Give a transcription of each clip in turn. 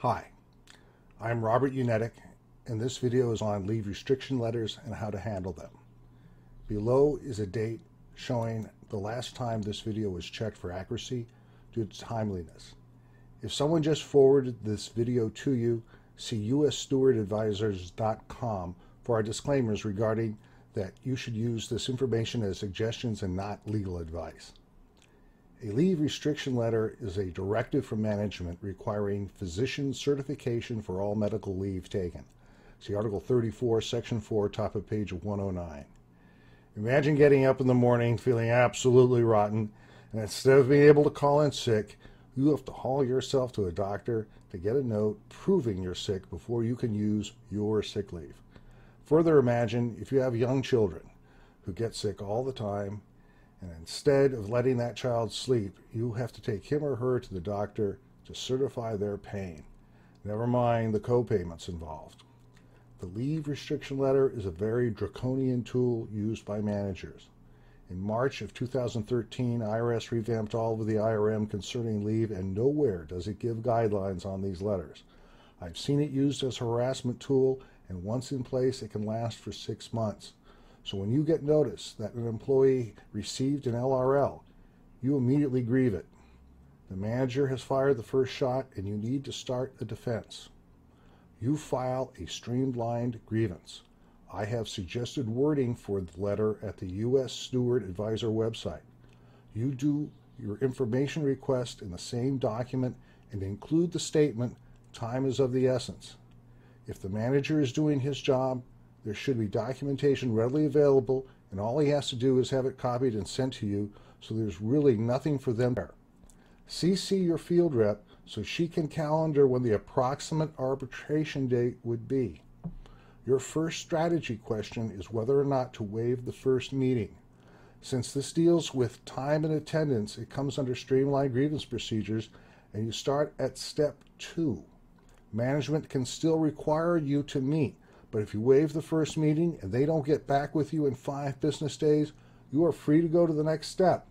Hi, I'm Robert Unetic, and this video is on leave restriction letters and how to handle them. Below is a date showing the last time this video was checked for accuracy due to timeliness. If someone just forwarded this video to you, see usstewardadvisors.com for our disclaimers regarding that you should use this information as suggestions and not legal advice. A leave restriction letter is a directive from management requiring physician certification for all medical leave taken. See Article 34, Section 4, top of page 109. Imagine getting up in the morning feeling absolutely rotten, and instead of being able to call in sick, you have to haul yourself to a doctor to get a note proving you're sick before you can use your sick leave. Further, imagine if you have young children who get sick all the time, and instead of letting that child sleep, you have to take him or her to the doctor to certify their pain. Never mind the co-payments involved. The leave restriction letter is a very draconian tool used by managers. In March of 2013, IRS revamped all of the IRM concerning leave, and nowhere does it give guidelines on these letters. I've seen it used as a harassment tool, and once in place, it can last for 6 months. So when you get notice that an employee received an LRL, you immediately grieve it. The manager has fired the first shot, and you need to start a defense. You file a streamlined grievance. I have suggested wording for the letter at the U.S. Steward Advisor website. You do your information request in the same document and include the statement, "Time is of the essence." If the manager is doing his job, there should be documentation readily available, and all he has to do is have it copied and sent to you, so there's really nothing for them there. CC your field rep so she can calendar when the approximate arbitration date would be. Your first strategy question is whether or not to waive the first meeting. Since this deals with time and attendance, it comes under streamlined grievance procedures, and you start at step 2. Management can still require you to meet, but if you waive the first meeting and they don't get back with you in 5 business days, you are free to go to the next step.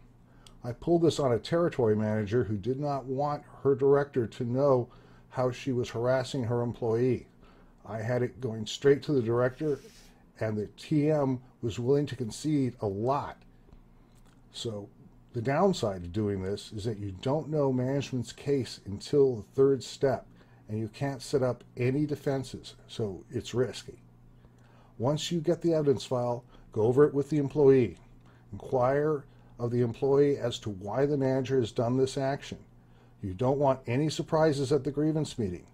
I pulled this on a territory manager who did not want her director to know how she was harassing her employee. I had it going straight to the director, and the TM was willing to concede a lot. So the downside of doing this is that you don't know management's case until the 3rd step, and you can't set up any defenses, so it's risky. Once you get the evidence file, go over it with the employee. Inquire of the employee as to why the manager has done this action. You don't want any surprises at the grievance meeting.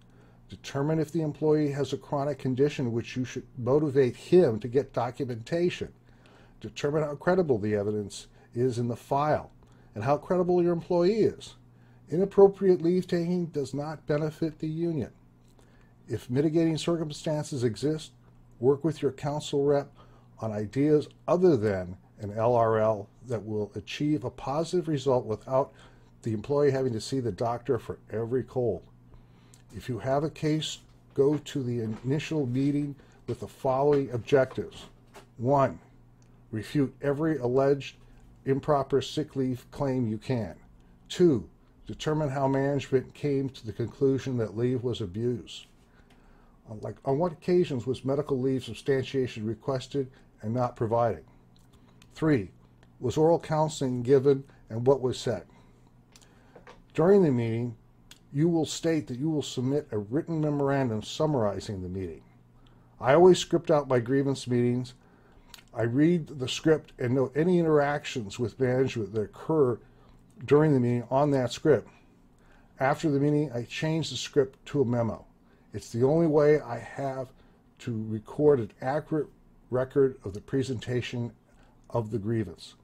Determine if the employee has a chronic condition which you should motivate him to get documentation. Determine how credible the evidence is in the file and how credible your employee is. Inappropriate leave taking does not benefit the union. If mitigating circumstances exist, work with your counsel rep on ideas other than an LRL that will achieve a positive result without the employee having to see the doctor for every cold. If you have a case, go to the initial meeting with the following objectives. 1. Refute every alleged improper sick leave claim you can. 2. Determine how management came to the conclusion that leave was abused. On what occasions was medical leave substantiation requested and not provided? 3. Was oral counseling given and what was said? During the meeting, you will state that you will submit a written memorandum summarizing the meeting. I always script out my grievance meetings. I read the script and note any interactions with management that occur during the meeting on that script. After the meeting, I change the script to a memo. It's the only way I have to record an accurate record of the presentation of the grievance.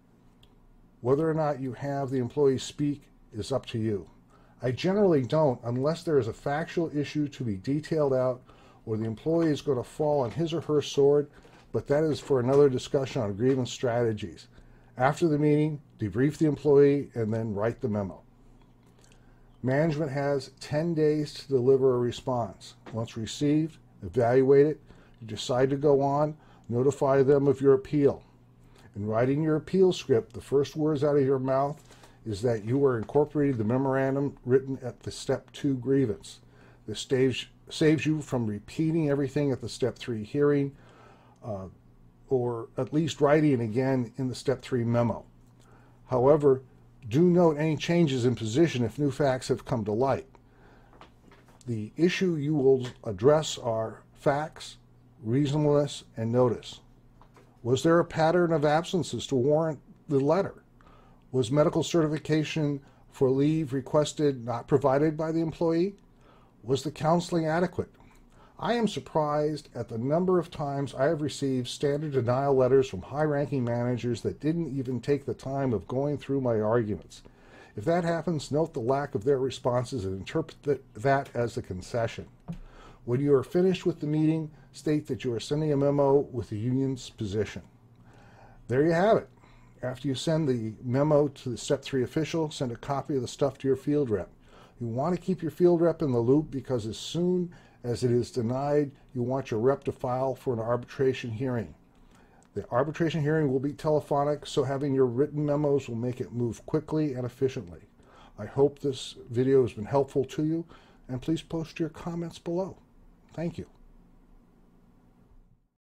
Whether or not you have the employee speak is up to you. I generally don't unless there is a factual issue to be detailed out or the employee is going to fall on his or her sword, but that is for another discussion on grievance strategies. After the meeting, debrief the employee and then write the memo. Management has 10 days to deliver a response. Once received, evaluate it. You decide to go on, notify them of your appeal. In writing your appeal script, the first words out of your mouth is that you are incorporating the memorandum written at the Step 2 grievance. This saves you from repeating everything at the Step 3 hearing, or at least writing it again in the Step 3 memo. However, do note any changes in position if new facts have come to light. The issue you will address are facts, reasonableness, and notice. Was there a pattern of absences to warrant the letter? Was medical certification for leave requested not provided by the employee? Was the counseling adequate? I am surprised at the number of times I have received standard denial letters from high-ranking managers that didn't even take the time of going through my arguments. If that happens, note the lack of their responses and interpret that as a concession. When you are finished with the meeting, state that you are sending a memo with the union's position. There you have it. After you send the memo to the Step 3 official, send a copy of the stuff to your field rep. You want to keep your field rep in the loop because as soon as it is denied, you want your rep to file for an arbitration hearing. The arbitration hearing will be telephonic, so having your written memos will make it move quickly and efficiently. I hope this video has been helpful to you, and please post your comments below. Thank you.